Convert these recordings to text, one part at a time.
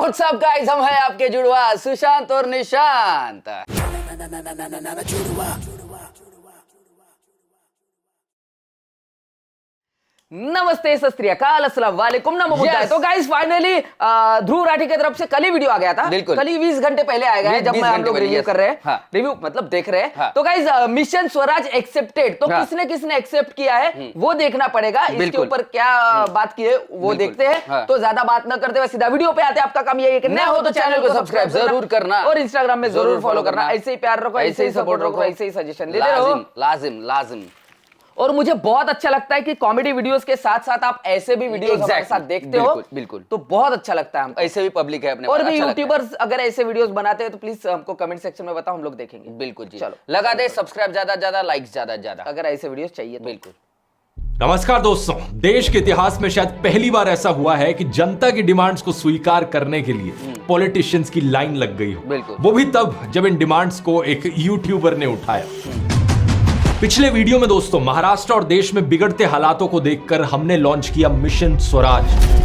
WhatsApp guys, हम हैं आपके जुड़वा सुशांत और निशांत। नमस्ते, सत श्री अकाल, अस्सलाम वालेकुम, नमो बुद्धाय। तो गाइस फाइनली ध्रुव राठी की तरफ से कल ही वीडियो आ गया था। कल ही 20 घंटे पहले आएगा है जब हम लोग रिव्यू कर रहे हैं। रिव्यू मतलब देख रहे हैं। तो गाइस मिशन स्वराज एक्सेप्टेड, तो किसने किसने एक्सेप्ट किया है वो देखना पड़ेगा। इसके ऊपर क्या बात की है वो देखते हैं। तो ज्यादा बात न करते हुए सीधा वीडियो पे आते हैं। आपका काम ये है कि नया हो तो चैनल को सब्सक्राइब जरूर करना और इंस्टाग्राम में जरूर फॉलो करना। ऐसे ही प्यार रखो, ऐसे ही सपोर्ट रखो, ऐसे ही सजेशन देते रहो। लाजिम। और मुझे बहुत अच्छा लगता है कि कॉमेडी वीडियोस के साथ साथ आप ऐसे भी वीडियोस हमारे साथ देखते हो। बिल्कुल। तो बहुत अच्छा लगता है हमको। ऐसे भी पब्लिक है अपने और भी यूट्यूबर्स अगर ऐसे वीडियोस बनाते हैं तो प्लीज हमको कमेंट सेक्शन में बताओ, हम लोग देखेंगे। बिल्कुल जी, चलो लगा दे सब्सक्राइब, ज्यादा लाइक्स ज्यादा अगर ऐसे वीडियोस चाहिए तो। बिल्कुल। नमस्कार दोस्तों, देश के इतिहास में शायद पहली बार ऐसा हुआ है कि जनता की डिमांड्स को स्वीकार करने के लिए पॉलिटिशियंस की लाइन लग गई हो। बिल्कुल। वो भी तब जब इन डिमांड्स को एक यूट्यूबर ने उठाया। पिछले वीडियो में दोस्तों महाराष्ट्र और देश में बिगड़ते हालातों को देखकर हमने लॉन्च किया मिशन स्वराज।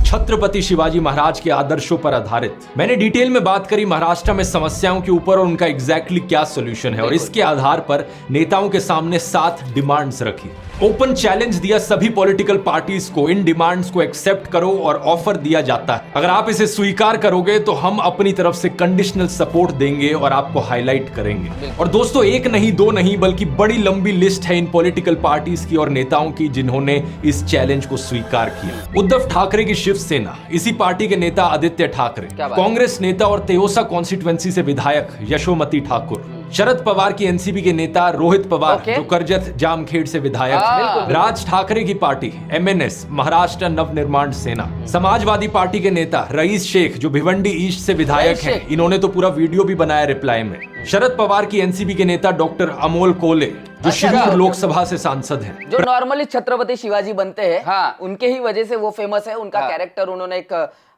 छत्रपति शिवाजी महाराज के आदर्शों पर आधारित मैंने डिटेल में बात करी महाराष्ट्र में समस्याओं के ऊपर और उनका एग्जैक्टली क्या सॉल्यूशन है, और इसके आधार पर नेताओं के सामने 7 डिमांड्स रखी। ओपन चैलेंज दिया सभी पॉलिटिकल पार्टीज को, इन डिमांड्स को एक्सेप्ट करो और ऑफर दिया जाता है। अगर आप इसे स्वीकार करोगे तो हम अपनी तरफ से कंडीशनल सपोर्ट देंगे और आपको हाईलाइट करेंगे। और दोस्तों एक नहीं दो नहीं बल्कि बड़ी लंबी लिस्ट है इन पॉलिटिकल पार्टीज की और नेताओं की जिन्होंने इस चैलेंज को स्वीकार किया। उद्धव ठाकरे की शिवसेना, इसी पार्टी के नेता आदित्य ठाकरे, कांग्रेस नेता और तेयोसा कॉन्स्टिट्यूएंसी से विधायक यशोमती ठाकुर, शरद पवार की एनसीपी के नेता रोहित पवार जो करजत जामखेड़ से विधायक, राज ठाकरे की पार्टी एमएनएस महाराष्ट्र नवनिर्माण सेना, समाजवादी पार्टी के नेता रईस शेख जो भिवंडी ईस्ट से विधायक हैं, इन्होंने तो पूरा वीडियो भी बनाया रिप्लाई में, शरद पवार की एनसीपी के नेता डॉक्टर अमोल कोले जो शिरूर लोकसभा से सांसद हैं, जो नॉर्मली छत्रपति शिवाजी बनते हैं उनके ही वजह से वो फेमस है। उनका कैरेक्टर उन्होंने एक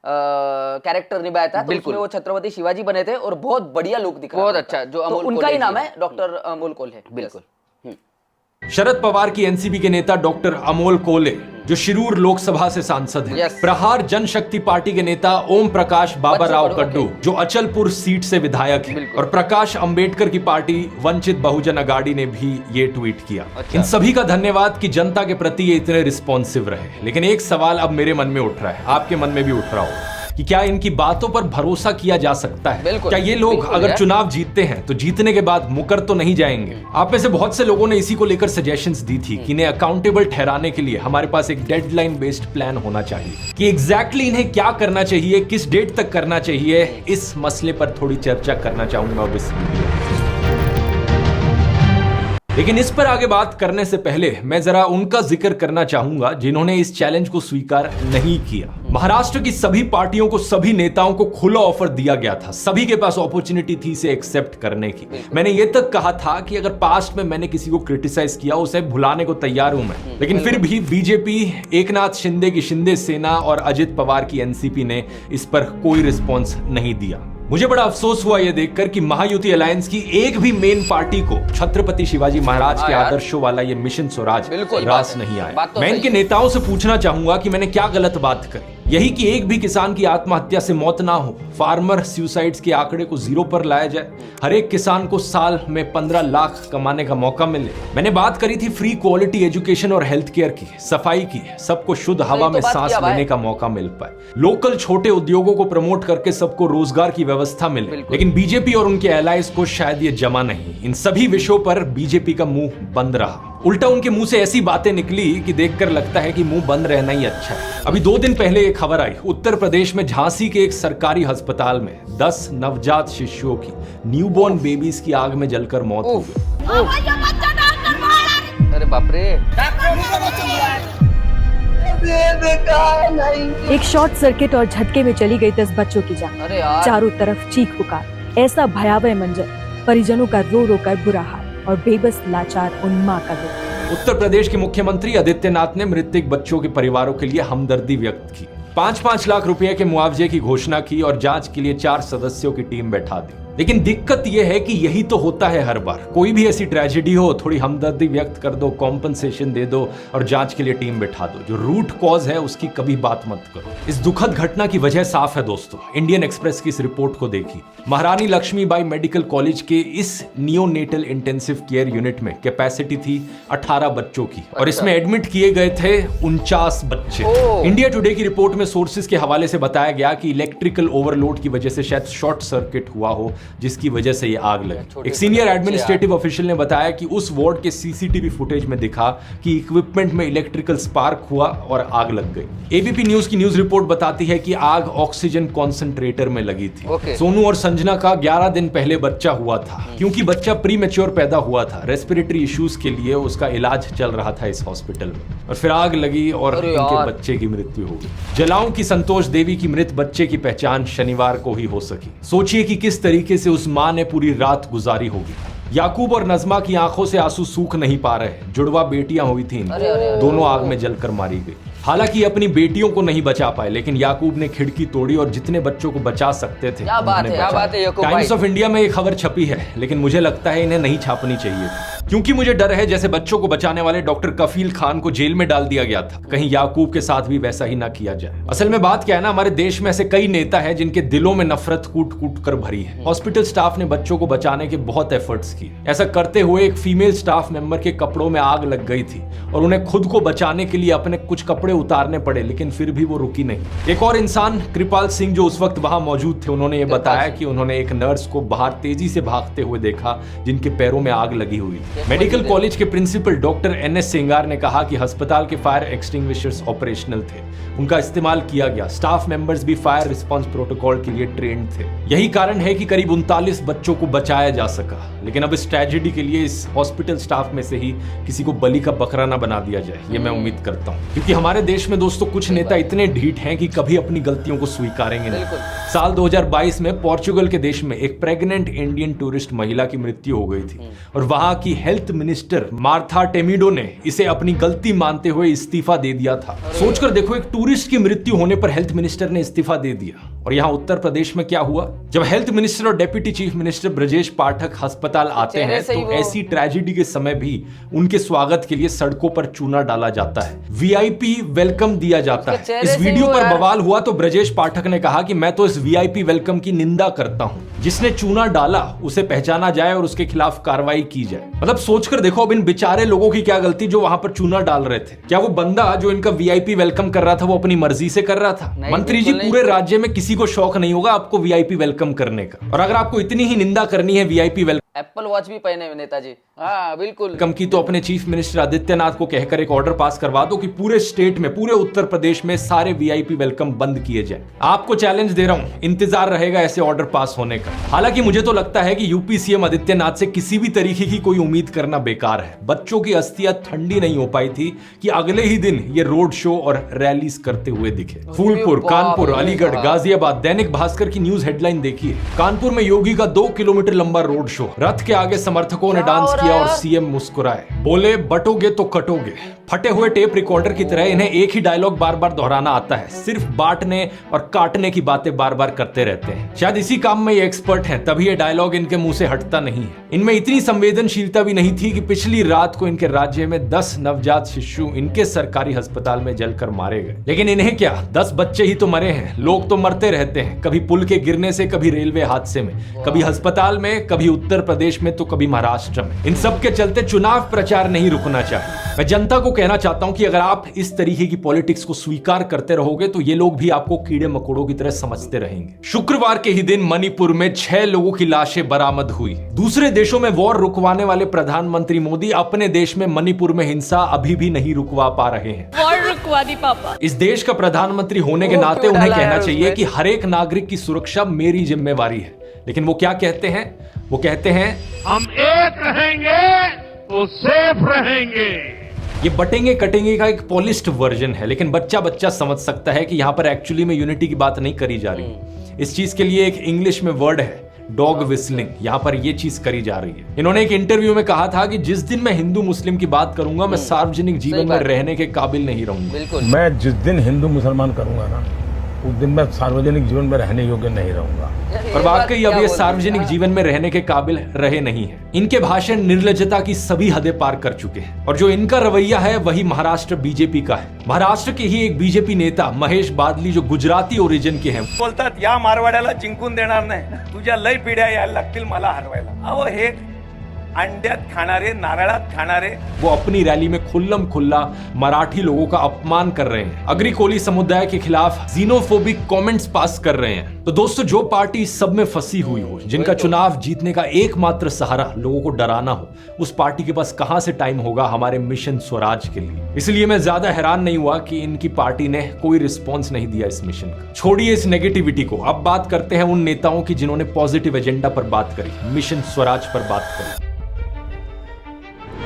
कैरेक्टर निभाया था, तो उसमें वो छत्रपति शिवाजी बने थे और बहुत बढ़िया लुक दिखा, बहुत अच्छा। जो तो उनका ही नाम है डॉक्टर अमोल कोल्हे। बिल्कुल। शरद पवार की एनसीपी के नेता डॉक्टर अमोल कोले जो शिरूर लोकसभा से सांसद हैं, प्रहार जनशक्ति पार्टी के नेता ओम प्रकाश बाबा राव कड्डू जो अचलपुर सीट से विधायक हैं, और प्रकाश अंबेडकर की पार्टी वंचित बहुजन अगाड़ी ने भी ये ट्वीट किया। इन सभी का धन्यवाद कि जनता के प्रति ये इतने रिस्पॉन्सिव रहे। लेकिन एक सवाल अब मेरे मन में उठ रहा है, आपके मन में भी उठ रहा होगा कि क्या इनकी बातों पर भरोसा किया जा सकता है? क्या ये लोग अगर चुनाव जीतते हैं तो जीतने के बाद मुकर तो नहीं जाएंगे? आप में से बहुत से लोगों ने इसी को लेकर सजेशंस दी थी कि इन्हें अकाउंटेबल ठहराने के लिए हमारे पास एक डेडलाइन बेस्ड प्लान होना चाहिए कि एग्जैक्टली इन्हें क्या करना चाहिए, किस डेट तक करना चाहिए। इस मसले पर थोड़ी चर्चा करना चाहूंगा अब इस वीडियो में। लेकिन इस पर आगे बात करने से पहले मैं जरा उनका जिक्र करना चाहूंगा जिन्होंने इस चैलेंज को स्वीकार नहीं किया। महाराष्ट्र की सभी पार्टियों को, सभी नेताओं को खुला ऑफर दिया गया था, सभी के पास अपॉर्चुनिटी थी इसे एक्सेप्ट करने की। मैंने ये तक कहा था कि अगर पास्ट में मैंने किसी को क्रिटिसाइज किया उसे भुलाने को तैयार हूं मैं, लेकिन फिर भी बीजेपी, एकनाथ शिंदे की शिंदे सेना और अजित पवार की एनसीपी ने इस पर कोई रिस्पॉन्स नहीं दिया। मुझे बड़ा अफसोस हुआ यह देखकर कि महायुति अलायंस की एक भी मेन पार्टी को छत्रपति शिवाजी महाराज के आदर्शों वाला ये मिशन स्वराज रास नहीं आया। मैं इनके नेताओं से पूछना चाहूंगा कि मैंने क्या गलत बात करी, यही कि एक भी किसान की आत्महत्या से मौत ना हो, फार्मर सुसाइड्स के आंकड़े को 0 पर लाया जाए, हर एक किसान को साल में 15 लाख कमाने का मौका मिले। मैंने बात करी थी फ्री क्वालिटी एजुकेशन और हेल्थ केयर की, सफाई की, सबको शुद्ध हवा में सांस लेने का मौका मिल पाए, लोकल छोटे उद्योगों को प्रमोट करके सबको रोजगार की व्यवस्था मिले। लेकिन बीजेपी और उनके एलाइज को शायद ये जमा नहीं। इन सभी विषयों पर बीजेपी का मुंह बंद रहा। उल्टा उनके मुंह से ऐसी बातें निकली कि देखकर लगता है कि मुंह बंद रहना ही अच्छा है। अभी 2 दिन पहले एक खबर आई, उत्तर प्रदेश में झांसी के एक सरकारी अस्पताल में 10 नवजात शिशुओं की, न्यूबॉर्न बेबीज की आग में जलकर मौत हो गई। अरे बाप रे। एक शॉर्ट सर्किट और झटके में चली गई 10 बच्चों की जान। चारों तरफ चीख पुकार, ऐसा भयावह मंजर, परिजनों का रो रो कर बुरा हाल और बेबस लाचार उन मां का दुख। उत्तर प्रदेश के मुख्यमंत्री आदित्यनाथ ने मृतक बच्चों के परिवारों के लिए हमदर्दी व्यक्त की, 5-5 लाख रुपए के मुआवजे की घोषणा की और जांच के लिए 4 सदस्यों की टीम बैठा दी। लेकिन दिक्कत यह है कि यही तो होता है हर बार। कोई भी ऐसी ट्रेजेडी हो, थोड़ी हमदर्दी व्यक्त कर दो, कॉम्पनसेशन दे दो और जांच के लिए टीम बैठा दो। जो रूट कॉज है उसकी कभी बात मत करो। इस दुखद घटना की वजह साफ है दोस्तों। इंडियन एक्सप्रेस की इस रिपोर्ट को देखिए। महारानी लक्ष्मीबाई मेडिकल कॉलेज के इस नियोनेटल इंटेंसिव केयर यूनिट में कैपेसिटी थी 18 बच्चों की और इसमें एडमिट किए गए थे 49 बच्चे। इंडिया टुडे की रिपोर्ट में सोर्सेज के हवाले से बताया गया कि इलेक्ट्रिकल ओवरलोड की वजह से शायद शॉर्ट सर्किट हुआ हो, जिसकी वजह से ये आग लगी। एक सीनियर एडमिनिस्ट्रेटिव ऑफिशियल ने बताया कि उस वार्ड के सीसीटीवी फुटेज में दिखा कि इक्विपमेंट में इलेक्ट्रिकल स्पार्क हुआ और आग लग गई। एबीपी न्यूज की न्यूज रिपोर्ट बताती है कि आग ऑक्सीजन कॉन्सेंट्रेटर में लगी थी। सोनू और संजना का 11 दिन पहले बच्चा हुआ था। क्योंकि बच्चा प्री मैच्योर पैदा हुआ था, रेस्पिरेटरी इश्यूज के लिए उसका इलाज चल रहा था इस हॉस्पिटल में और फिर आग लगी और उनके बच्चे की मृत्यु हो गई। जलाऊं की संतोष देवी की मृत बच्चे की पहचान शनिवार को ही हो सकी। सोचिए कि किस तरीके से उस मां ने पूरी रात गुजारी होगी। याकूब और नजमा की आंखों से आंसू सूख नहीं पा रहे। जुड़वा बेटियां हुई थी, दोनों आग में जलकर मारी गई। हालांकि अपनी बेटियों को नहीं बचा पाए, लेकिन याकूब ने खिड़की तोड़ी और जितने बच्चों को बचा सकते थे। क्या बात है टाइम्स ऑफ इंडिया में एक खबर छपी है, लेकिन मुझे लगता है इन्हें नहीं छापनी चाहिए, क्योंकि मुझे डर है जैसे बच्चों को बचाने वाले डॉक्टर कफील खान को जेल में डाल दिया गया था, कहीं याकूब के साथ भी वैसा ही ना किया जाए। असल में बात क्या है ना, हमारे देश में ऐसे कई नेता हैं जिनके दिलों में नफरत कूट कूट कर भरी है। हॉस्पिटल स्टाफ ने बच्चों को बचाने के बहुत एफर्ट्स किए। ऐसा करते हुए एक फीमेल स्टाफ मेंबर के कपड़ों में आग लग गई थी और उन्हें खुद को बचाने के लिए अपने कुछ कपड़े उतारने पड़े, लेकिन फिर भी वो रुकी नहीं। एक और इंसान कृपाल सिंह जो उस वक्त वहां मौजूद थे, उन्होंने ये बताया कि उन्होंने एक नर्स को बाहर तेजी से भागते हुए देखा जिनके पैरों में आग लगी हुई थी। मेडिकल कॉलेज के प्रिंसिपल डॉक्टर एनएस सिंगार ने कहा कि अस्पताल के फायर एक्सटिंग्विशर्स ऑपरेशनल थे, उनका इस्तेमाल किया गया। स्टाफ मेंबर्स भी फायर रिस्पांस प्रोटोकॉल के लिए ट्रेंड थे। यही कारण है कि करीब 39 बच्चों को बचाया जा सका। लेकिन अब इस ट्रेजेडी के लिए इस हॉस्पिटल स्टाफ में से ही किसी को बलि का बकरा ना बना दिया जाए, ये मैं उम्मीद करता हूँ, क्योंकि हमारे देश में दोस्तों कुछ नेता इतने ढीठ हैं कि कभी अपनी गलतियों को स्वीकारेंगे नहीं। साल 2022 में पोर्चुगल के देश में एक प्रेग्नेंट इंडियन टूरिस्ट महिला की मृत्यु हो गई थी और वहां की हेल्थ मिनिस्टर मार्था टेमिडो ने इसे अपनी गलती मानते हुए इस्तीफा दे दिया था। सोचकर देखो, एक टूरिस्ट की मृत्यु होने पर हेल्थ मिनिस्टर ने इस्तीफा दे दिया। और यहाँ उत्तर प्रदेश में क्या हुआ, जब हेल्थ मिनिस्टर और deputy chief minister Brajesh Pathak अस्पताल आते हैं तो ऐसी ट्रेजेडी के समय भी उनके स्वागत के लिए सड़कों पर चूना डाला जाता है, वीआईपी वेलकम दिया जाता है। इस वीडियो पर बवाल हुआ तो ब्रजेश पाठक ने कहा कि मैं तो इस वीआईपी वेलकम की निंदा करता हूं। जिसने चूना डाला उसे पहचाना जाए और उसके खिलाफ कार्रवाई की जाए। मतलब सोचकर देखो, अब इन बेचारे लोगों की क्या गलती जो वहां पर चूना डाल रहे थे। क्या वो बंदा जो इनका वीआईपी वेलकम कर रहा था वो अपनी मर्जी से कर रहा था? मंत्री जी, पूरे राज्य में किसी को शौक नहीं होगा आपको वीआईपी वेलकम करने का। और अगर आपको इतनी ही निंदा करनी है वीआईपी वेलकम, एप्पल वॉच भी पहने हुए नेताजी, हाँ बिल्कुल, कम की तो अपने चीफ मिनिस्टर आदित्यनाथ को कहकर एक ऑर्डर पास करवा दो कि पूरे स्टेट में, पूरे उत्तर प्रदेश में सारे वीआईपी वेलकम बंद किए जाए। आपको चैलेंज दे रहा हूं, इंतजार रहेगा ऐसे ऑर्डर पास होने का। हालांकि मुझे तो लगता है कि यूपी सीएम आदित्यनाथ से किसी भी तरीके की कोई उम्मीद करना बेकार है। बच्चों की अस्थियां ठंडी नहीं हो पाई थी कि अगले ही दिन ये रोड शो और रैलीज करते हुए दिखे। फूलपुर, कानपुर, अलीगढ़, गाजियाबाद। दैनिक भास्कर की न्यूज हेडलाइन देखिए, कानपुर में योगी का 2 किलोमीटर लंबा रोड शो, रथ के आगे समर्थकों ने डांस किया और सीएम मुस्कुराए, बोले बटोगे तो कटोगे। फटे हुए टेप रिकॉर्डर की तरह इन्हें एक ही डायलॉग बार बार दोहराना आता है, सिर्फ बांटने और काटने की बातें बार बार करते रहते हैं। शायद इसी काम में ये एक्सपर्ट हैं, तभी ये डायलॉग इनके मुंह से हटता नहीं है। इनमें इतनी संवेदनशीलता भी नहीं थी कि पिछली रात को इनके राज्य में 10 नवजात शिशु इनके सरकारी अस्पताल में जलकर मारे गए। लेकिन इन्हें क्या, 10 बच्चे ही तो मरे हैं। लोग तो मरते रहते हैं, कभी पुल के गिरने से, कभी रेलवे हादसे में, कभी अस्पताल में, कभी उत्तर प्रदेश में तो कभी महाराष्ट्र में। इन सब के चलते चुनाव प्रचार नहीं रुकना चाहिए। मैं जनता को कहना चाहता हूं कि अगर आप इस तरीके की पॉलिटिक्स को स्वीकार करते रहोगे तो ये लोग भी आपको कीड़े मकोड़ों की तरह समझते रहेंगे। शुक्रवार के ही दिन मणिपुर में 6 लोगों की लाशें बरामद हुई। दूसरे देशों में वॉर रुकवाने वाले प्रधानमंत्री मोदी अपने देश में मणिपुर में हिंसा अभी भी नहीं रुकवा पा रहे हैं। वॉर रुकवा दी पापा। इस देश का प्रधानमंत्री होने के नाते उन्हें कहना चाहिए कि हर एक नागरिक की सुरक्षा मेरी जिम्मेवारी है। लेकिन वो क्या कहते हैं? वो कहते हैं हम एक रहेंगे तो सेफ रहेंगे। ये बटेंगे कटेंगे का एक पॉलिश्ड वर्जन है, लेकिन बच्चा बच्चा समझ सकता है कि यहां पर एक्चुअली में यूनिटी की बात नहीं करी जा रही। इस चीज के लिए एक इंग्लिश में वर्ड है, डॉग विस्लिंग। यहां पर ये चीज करी जा रही है। इन्होंने एक इंटरव्यू में कहा था कि जिस दिन मैं हिंदू मुस्लिम की बात करूंगा, मैं सार्वजनिक जीवन में रहने के काबिल नहीं रहूंगा। मैं जिस दिन हिंदू मुसलमान करूंगा ना, उस दिन मैं सार्वजनिक जीवन में रहने योग्य नहीं रहूंगा। और वाकई अब ये सार्वजनिक जीवन में रहने के काबिल रहे नहीं है। इनके भाषण निर्लज्जता की सभी हदें पार कर चुके हैं और जो इनका रवैया है वही महाराष्ट्र बीजेपी का है। महाराष्ट्र के ही एक बीजेपी नेता महेश बादली जो गुजराती ओरिजिन के हैं, बोलतात या मारवाड्याला जिंकून देणार नाही, तुझ्या लय पिढ्या यायला लागतील मला हरवायला। अहो हे अंड्यात खाणारे, नारळात खाणारे, वो अपनी रैली में खुल्लम खुल्ला मराठी लोगों का अपमान कर रहे हैं, अग्री कोली समुदाय के खिलाफ जीनोफोबिक कमेंट्स पास कर रहे हैं। तो दोस्तों, जो पार्टी सब में फंसी हुई हो, जिनका चुनाव जीतने का एकमात्र सहारा लोगों को डराना हो, उस पार्टी के पास कहां से टाइम होगा हमारे मिशन स्वराज के लिए। इसलिए मैं ज्यादा हैरान नहीं हुआ कि इनकी पार्टी ने कोई रिस्पॉन्स नहीं दिया इस मिशन का। छोड़िए इस नेगेटिविटी को, अब बात करते हैं उन नेताओं की जिन्होंने पॉजिटिव एजेंडा पर बात करी, मिशन स्वराज पर बात करी।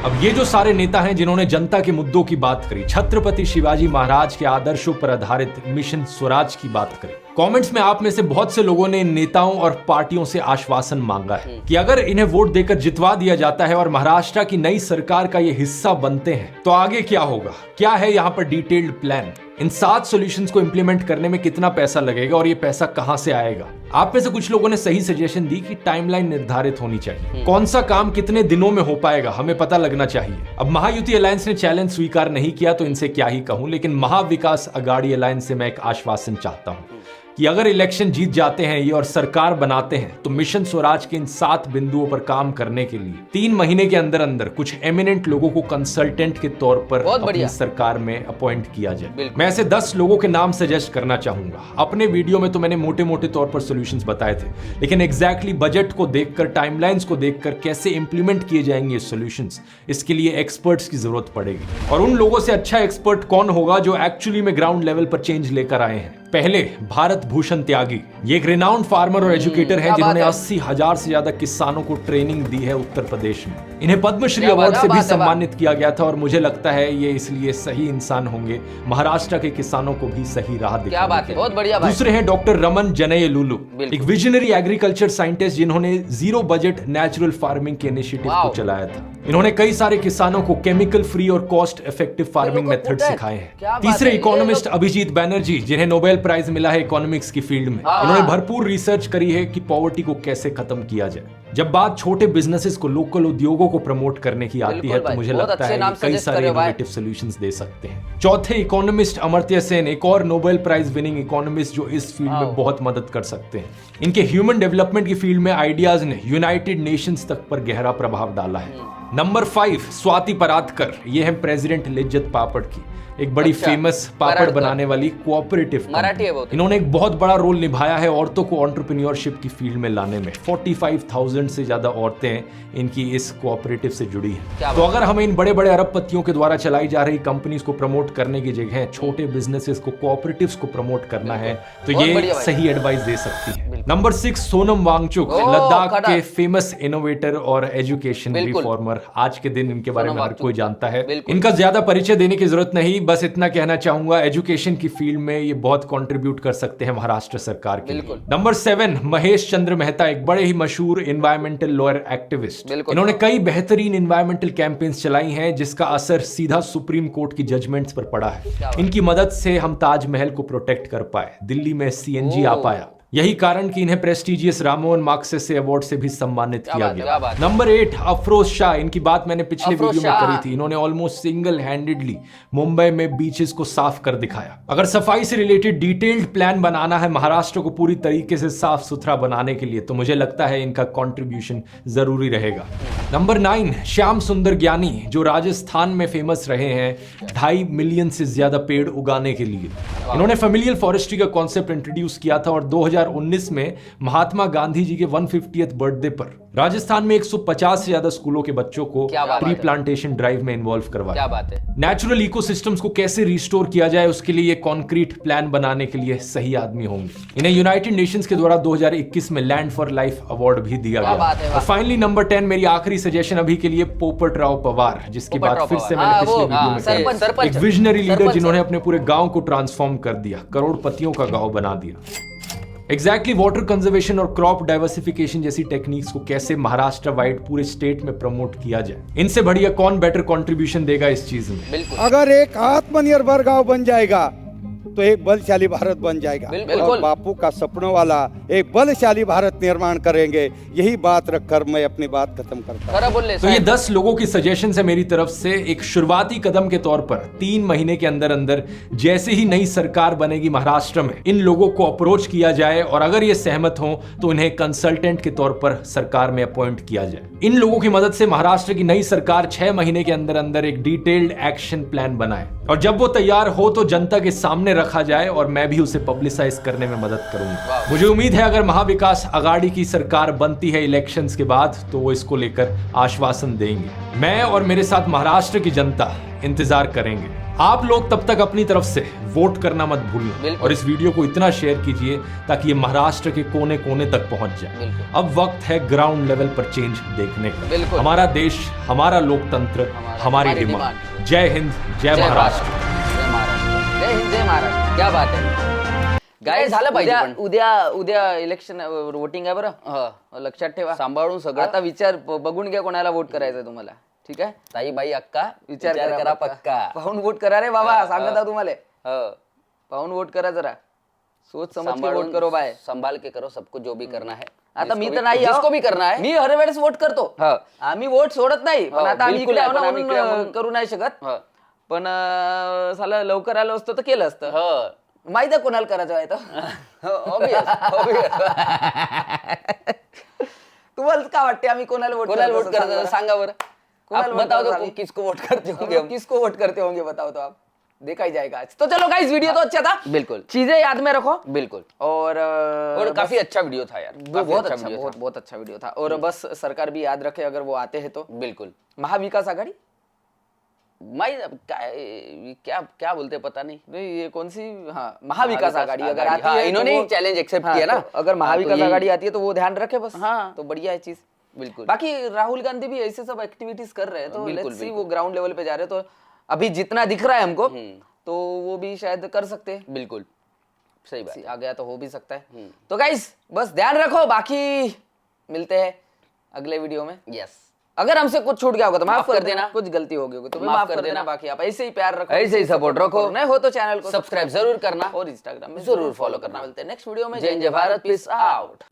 अब ये जो सारे नेता हैं जिन्होंने जनता के मुद्दों की बात करी, छत्रपति शिवाजी महाराज के आदर्शों पर आधारित मिशन स्वराज की बात करी, कमेंट्स में आप में से बहुत से लोगों ने इन नेताओं और पार्टियों से आश्वासन मांगा है कि अगर इन्हें वोट देकर जितवा दिया जाता है और महाराष्ट्र की नई सरकार का ये हिस्सा बनते हैं तो आगे क्या होगा, क्या है यहाँ पर डिटेल्ड प्लान, इन 7 सॉल्यूशंस को इंप्लीमेंट करने में कितना पैसा लगेगा और ये पैसा कहां से आएगा। आप में से कुछ लोगों ने सही सजेशन दी कि टाइमलाइन निर्धारित होनी चाहिए, कौन सा काम कितने दिनों में हो पाएगा हमें पता लगना चाहिए। अब महायुति अलायंस ने चैलेंज स्वीकार नहीं किया तो इनसे क्या ही कहूं, लेकिन महाविकास अघाड़ी अलायंस से मैं एक आश्वासन चाहता हूं कि अगर इलेक्शन जीत जाते हैं ये और सरकार बनाते हैं तो मिशन स्वराज के इन 7 बिंदुओं पर काम करने के लिए 3 महीने के अंदर अंदर कुछ एमिनेंट लोगों को कंसल्टेंट के तौर पर अपनी सरकार में अपॉइंट किया जाए। मैं ऐसे 10 लोगों के नाम सजेस्ट करना चाहूंगा। अपने वीडियो में तो मैंने मोटे मोटे तौर पर सॉल्यूशंस बताए थे, लेकिन एग्जैक्टली बजट को देखकर, टाइमलाइंस को देखकर कैसे इंप्लीमेंट किए जाएंगे ये सॉल्यूशंस, इसके लिए एक्सपर्ट्स की जरूरत पड़ेगी। और उन लोगों से अच्छा एक्सपर्ट कौन होगा जो एक्चुअली में ग्राउंड लेवल पर चेंज लेकर आए हैं। पहले भारत भूषण त्यागी, ये एक रिनाउंड फार्मर और एजुकेटर हैं जिन्होंने 80,000 से ज्यादा किसानों को ट्रेनिंग दी है उत्तर प्रदेश में। इन्हें पद्मश्री अवार्ड से भी सम्मानित किया गया था और मुझे लगता है ये इसलिए सही इंसान होंगे महाराष्ट्र के किसानों को भी सही राह दिखाने। क्या बात है, बहुत बढ़िया बात। दूसरे हैं डॉक्टर रमन जनयलुलु, एक विजनरी एग्रीकल्चर साइंटिस्ट जिन्होंने जीरो बजट नेचुरल फार्मिंग के इनिशिएटिव को चलाया था। इन्होंने कई सारे किसानों को केमिकल फ्री और कॉस्ट इफेक्टिव फार्मिंग मेथड सिखाए हैं। तीसरे इकोनॉमिस्ट अभिजीत बैनर्जी, जिन्हें नोबेल प्राइज मिला है इकोनॉमिक्स की फील्ड में। इन्होंने भरपूर रिसर्च करी है कि पॉवर्टी को कैसे खत्म किया जाए। जब बात छोटे बिजनेसेस को, लोकल उद्योगों को प्रमोट करने की आती है तो मुझे लगता है कई सारे इनोवेटिव सॉल्यूशंस दे सकते हैं। चौथे इकोनॉमिस्ट अमर्त्य सेन, एक और नोबेल प्राइज विनिंग इकोनॉमिस्ट जो इस फील्ड में बहुत मदद कर सकते हैं। इनके ह्यूमन डेवलपमेंट की फील्ड में आइडियाज ने यूनाइटेड नेशंस तक पर गहरा प्रभाव डाला है। नंबर 5 स्वाति परातकर, ये है प्रेसिडेंट लिज्जत पापड़ की, एक बड़ी फेमस पापड़ बनाने वाली कोऑपरेटिव मराठी। इन्होंने एक बहुत बड़ा रोल निभाया है औरतों को एंटरप्रेन्योरशिप की फील्ड में लाने में। 45,000 से ज्यादा औरतें इनकी इस कोऑपरेटिव से जुड़ी हैं। तो अगर हमें इन बड़े बड़े अरबपतियों के द्वारा चलाई जा रही कंपनीज को प्रमोट करने की जगह छोटे बिजनेसेस को, कोऑपरेटिव्स को प्रमोट करना है तो ये सही एडवाइस दे सकती है। नंबर 6 सोनम वांगचुक, लद्दाख के फेमस इनोवेटर और एजुकेशन रिफॉर्मर। आज के दिन इनके बारे में हर कोई जानता है, इनका ज्यादा परिचय देने की जरूरत नहीं, बस इतना कहना चाहूंगा एजुकेशन की फील्ड में ये बहुत कंट्रीब्यूट कर सकते हैं महाराष्ट्र सरकार के लिए। नंबर 7 महेश चंद्र मेहता, एक बड़े ही मशहूर एनवायरमेंटल लॉयर एक्टिविस्ट। इन्होंने कई बेहतरीन एनवायरमेंटल कैंपेन्स चलाई हैं जिसका असर सीधा सुप्रीम कोर्ट की जजमेंट्स पर पड़ा है। इनकी मदद से हम ताजमहल को प्रोटेक्ट कर पाए, दिल्ली में CNG आ पाया। यही कारण कि इन्हें प्रेस्टिजियस रामोहन माग्सेसे अवार्ड से भी सम्मानित किया गया। नंबर 8 अफरोज शाह, इनकी बात मैंने पिछले वीडियो में करी थी। इन्होंने ऑलमोस्ट सिंगल हैंडेडली मुंबई में बीचेस को साफ कर दिखाया। अगर सफाई से रिलेटेड डिटेल्ड प्लान बनाना है महाराष्ट्र को पूरी तरीके से साफ सुथरा बनाने के लिए तो मुझे लगता है इनका कंट्रीब्यूशन जरूरी रहेगा। नंबर 9 श्याम सुंदर ज्ञानी, जो राजस्थान में फेमस रहे हैं 2.5 मिलियन से ज्यादा पेड़ उगाने के लिए। इन्होंने फेमिलियल फॉरेस्ट्री का कॉन्सेप्ट इंट्रोड्यूस किया था और 2019 में महात्मा गांधी जी के 150th बर्थडे पर राजस्थान में 150 से ज्यादा स्कूलों के बच्चों को ट्री प्लांटेशन ड्राइव में इन्वॉल्व करवाया। क्या बात है। नेचुरल इकोसिस्टम्स को कैसे रिस्टोर किया जाए उसके लिए ये कॉन्क्रीट प्लान बनाने के लिए सही आदमी होंगे। इन्हें यूनाइटेड नेशंस के द्वारा 2021 में लैंड फॉर लाइफ अवार्ड भी दिया गया। और फाइनली नंबर 10 मेरी आखिरी सजेशन अभी के लिए पोपट राव पवार, जिसकी बात फिर से मैंने पिछले वीडियो में करी। एक विजनरी लीडर जिन्होंने अपने पूरे गांव को ट्रांसफॉर्म कर दिया, करोड़पतियों का गांव बना दिया। एग्जैक्टली वाटर कंजर्वेशन और क्रॉप डाइवर्सिफिकेशन जैसी टेक्निक्स को कैसे महाराष्ट्र वाइड पूरे स्टेट में प्रमोट किया जाए, इनसे बढ़िया कौन बेटर कंट्रीब्यूशन देगा इस चीज में। अगर एक आत्मनिर्भर गांव बन जाएगा तो एक बलशाली भारत बन जाएगा। और बापू का सपनों वाला एक बलशाली भारत निर्माण करेंगे, यही बात रखकर मैं अपनी बात खत्म करता हूं। तो ये 10 लोगों की सजेशन है मेरी तरफ से एक शुरुआती कदम के तौर पर 3 महीने के अंदर अंदर जैसे ही नई सरकार बनेगी महाराष्ट्र में, इन लोगों को अप्रोच किया जाए और अगर ये सहमत हो तो इन्हें कंसल्टेंट के तौर पर सरकार में अपॉइंट किया जाए। इन लोगों की मदद से महाराष्ट्र की नई सरकार 6 महीने के अंदर अंदर एक डिटेल्ड एक्शन प्लान बनाए और जब वो तैयार हो तो जनता के सामने रखा जाए और मैं भी उसे पब्लिसाइज करने में मदद करूंगा। मुझे उम्मीद है अगर महाविकास आघाड़ी की सरकार बनती है इलेक्शंस के बाद तो वो इसको लेकर आश्वासन देंगे। मैं और मेरे साथ महाराष्ट्र की जनता इंतजार करेंगे। आप लोग तब तक अपनी तरफ से वोट करना मत भूलिए और इस वीडियो को इतना शेयर कीजिए ताकि ये महाराष्ट्र के कोने कोने तक पहुंच जाए। अब वक्त है ग्राउंड लेवल पर चेंज देखने का। हमारा देश, हमारा लोकतंत्र, हमारी डिमांड। जय हिंद, जय महाराष्ट्र। जय हिंद, जय महाराष्ट्र। क्या बात है गाइस, झालं पाहिजे। उद्या इलेक्शन वोटिंग आहे बरं, लक्षात ठेवा, सांभाळून सगळं। आता विचार बघून घ्या कोणाला वोट करायचंय तुम्हाला, ठीक आहे ताई बाई अक्का, विचार करा पक्का, पाहून वोट करा रे बाबा, सांगत आहो तुम्हाला, पाहून वोट करा, जरा सोच समझ के वोट करो बाय, संभाल के करो सबको जो भी करना है। आता मी तर नाही, जिसको भी करना है, मी हर वेळेस वोट करतो, आम्ही वोट सोडत नाही, पण आता आम्ही इकडे करू नाही शकत, पण साला लवकर आलो असतो तर केलं असतं। माहित आहे कोणाला करायचं आहे तर तुम्हाला काय वाटते आम्ही कोणाला वोट करतो, सांगा बरं, बताओ तो किसको वोट करते होंगे, किसको वोट करते होंगे बताओ तो आप, देखा ही जाएगा आज। तो चलो गाइस, वीडियो तो अच्छा था, बिल्कुल चीजें याद में रखो, बिल्कुल, और काफी अच्छा वीडियो था यार, बहुत अच्छा, बहुत अच्छा वीडियो था। और बस सरकार भी याद रखे अगर वो आते हैं तो, बिल्कुल। महाविकास आघाड़ी क्या क्या बोलते पता नहीं ये कौन सी, हाँ महाविकास आघाड़ी अगर आती है, इन्होंने चैलेंज एक्सेप्ट किया ना, अगर महाविकास आघाड़ी आती है तो वो ध्यान रखे बस, हाँ तो बढ़िया है चीज, बिल्कुल। बाकी राहुल गांधी भी ऐसे सब एक्टिविटीज कर रहे हैं, तो लेट्स सी, वो ग्राउंड लेवल पे जा रहे हैं, तो अभी जितना दिख रहा है हमको तो वो भी शायद कर सकते हैं, बिल्कुल सही बात, आ गया तो हो भी सकता है। तो गाइस बस ध्यान रखो, बाकी मिलते हैं अगले वीडियो में। यस, अगर हमसे कुछ छूट गया होगा तो माफ कर देना, कुछ गलती हो गई होगी तो माफ कर देना, बाकी आप ऐसे ही प्यार रखो, ऐसे ही सपोर्ट रखो, नए हो तो चैनल को सब्सक्राइब जरूर करना और इंस्टाग्राम में जरूर फॉलो करना। मिलते हैं नेक्स्ट वीडियो में। जय जय भारत, पीस आउट।